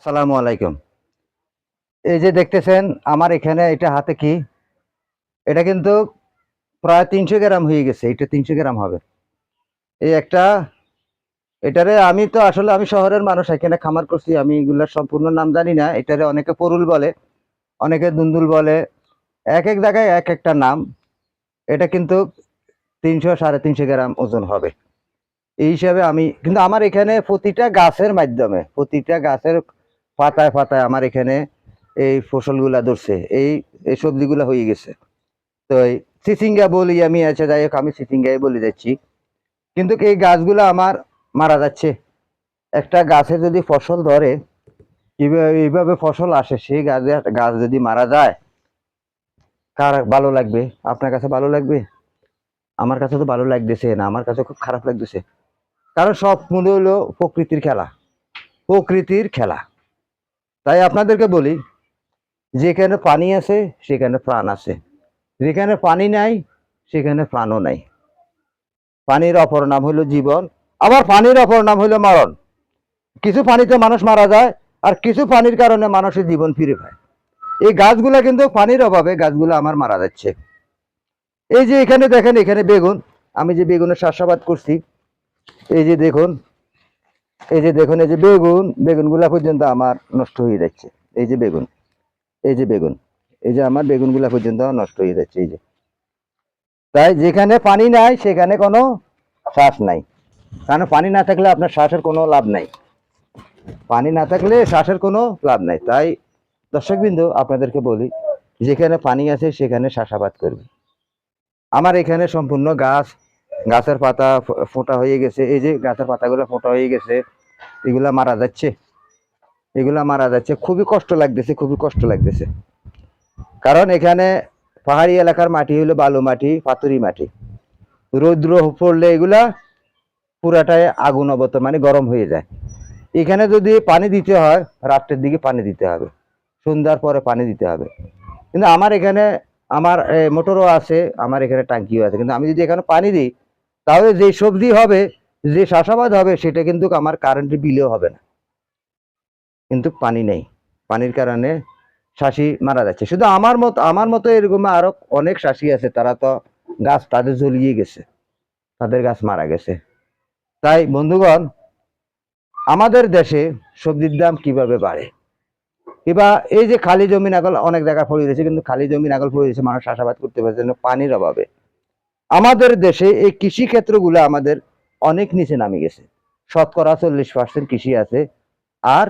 সালামু আলাইকুম। এই যে দেখতেছেন আমার এখানে এটা হাতে কি, এটা কিন্তু প্রায় ৩০০ গ্রাম হয়ে গেছে। এটা ৩০০ গ্রাম হবে। এই একটা, এটারে আমি তো আসলে আমি শহরের মানুষ, এখানে খামার করছি, আমি এগুলার সম্পূর্ণ নাম জানি না। এটারে অনেকে পরুল বলে, অনেকে দুন্দুল বলে, এক এক জায়গায় এক একটা নাম। এটা কিন্তু ৩০০ সাড়ে ৩০০ গ্রাম ওজন হবে। এই হিসাবে আমি কিন্তু আমার এখানে প্রতিটা গাছের মাধ্যমে, প্রতিটা গাছের পাতায় পাতায় আমার এখানে এই ফসলগুলা ধরছে, এই সবজিগুলা হয়ে গেছে। তো এই চিচিঙ্গা বলি আমি, আচ্ছা যাই হোক, আমি চিচিঙ্গাই বলে যাচ্ছি। কিন্তু এই গাছগুলো আমার মারা যাচ্ছে। একটা গাছে যদি ফসল ধরে, কিভাবে এইভাবে ফসল আসে, সেই গাছ যদি মারা যায়, কার ভালো লাগবে? আপনার কাছে ভালো লাগবে? আমার কাছে তো ভালো লাগতেছে না, আমার কাছে খুব খারাপ লাগতেছে। কারণ সব মনে হলো প্রকৃতির খেলা, প্রকৃতির খেলা। তাই আপনাদেরকে বলি, যেখানে পানি আছে সেখানে প্রাণ আছে, যেখানে পানি নাই সেখানে প্রাণও নাই। পানির অপর নাম হলো জীবন, আবার পানির অপর নাম হলো মরণ। কিছু পানিতে মানুষ মারা যায়, আর কিছু পানির কারণে মানুষের জীবন ফিরে পায়। এই গাছগুলা কিন্তু পানির অভাবে গাছগুলো আমার মারা যাচ্ছে। এই যে এখানে দেখেন, এখানে বেগুন, আমি যে বেগুনের চাষাবাদ করছি, এই যে দেখুন, এই যে দেখুন, এই যে বেগুনগুলা পর্যন্ত আমার নষ্ট হয়ে যাচ্ছে। এই যে বেগুন, এই যে বেগুন, এই যে আমার বেগুনগুলা পর্যন্ত নষ্ট হয়ে যাচ্ছে। এই যে, তাই যেখানে পানি নাই সেখানে কোনো শ্বাস নাই। কারণ পানি না থাকলে আপনার শ্বাসের কোনো লাভ নাই, পানি না থাকলে শ্বাসের কোনো লাভ নাই। তাই দর্শকবৃন্দ, আপনাদেরকে বলি, যেখানে পানি আছে সেখানে চাষাবাদ করবে। আমার এখানে সম্পূর্ণ গাছ, গাছের পাতা ফোটা হয়ে গেছে। এই যে গাছের পাতাগুলো ফোটা হয়ে গেছে, এগুলা মারা যাচ্ছে, এগুলা মারা যাচ্ছে। খুবই কষ্ট লাগতেছে, খুবই কষ্ট লাগতেছে। কারণ এখানে পাহাড়ি এলাকার মাটি হলো বালু মাটি, পাথুরি মাটি। রৌদ্র পড়লে এগুলা পুরাটাই আগুন অবস্থা, মানে গরম হয়ে যায়। এখানে যদি পানি দিতে হয়, রাত্রের দিকে পানি দিতে হবে, সন্ধ্যার পরে পানি দিতে হবে। কিন্তু আমার এখানে, আমার মোটরও আছে, আমার এখানে ট্যাঙ্কিও আছে, কিন্তু আমি যদি এখানে পানি দিই, তাহলে যে সবজি হবে, যে চাষাবাদ হবে, সেটা কিন্তু আমার কারেন্টের বিলও হবে না। কিন্তু পানি নেই, পানির কারণে চাষি মারা যাচ্ছে। শুধু আমার মতো এরকম আরো অনেক চাষি আছে, তারা তো গাছ তাদের জ্বলিয়ে গেছে, তাদের গাছ মারা গেছে। তাই বন্ধুগণ, আমাদের দেশে সবজির দাম কিভাবে বাড়ে, কিবা এই যে খালি জমি নাগল অনেক জায়গায় পড়ে রয়েছে, কিন্তু খালি জমি নাগল পড়ে রয়েছে, মানুষ চাষাবাদ করতে পারছে না পানির অভাবে। আমাদের দেশে এই কৃষি ক্ষেত্রগুলো আমাদের অনেক নিচে নামে গেছে। শতকরা 40% কৃষি আছে, আর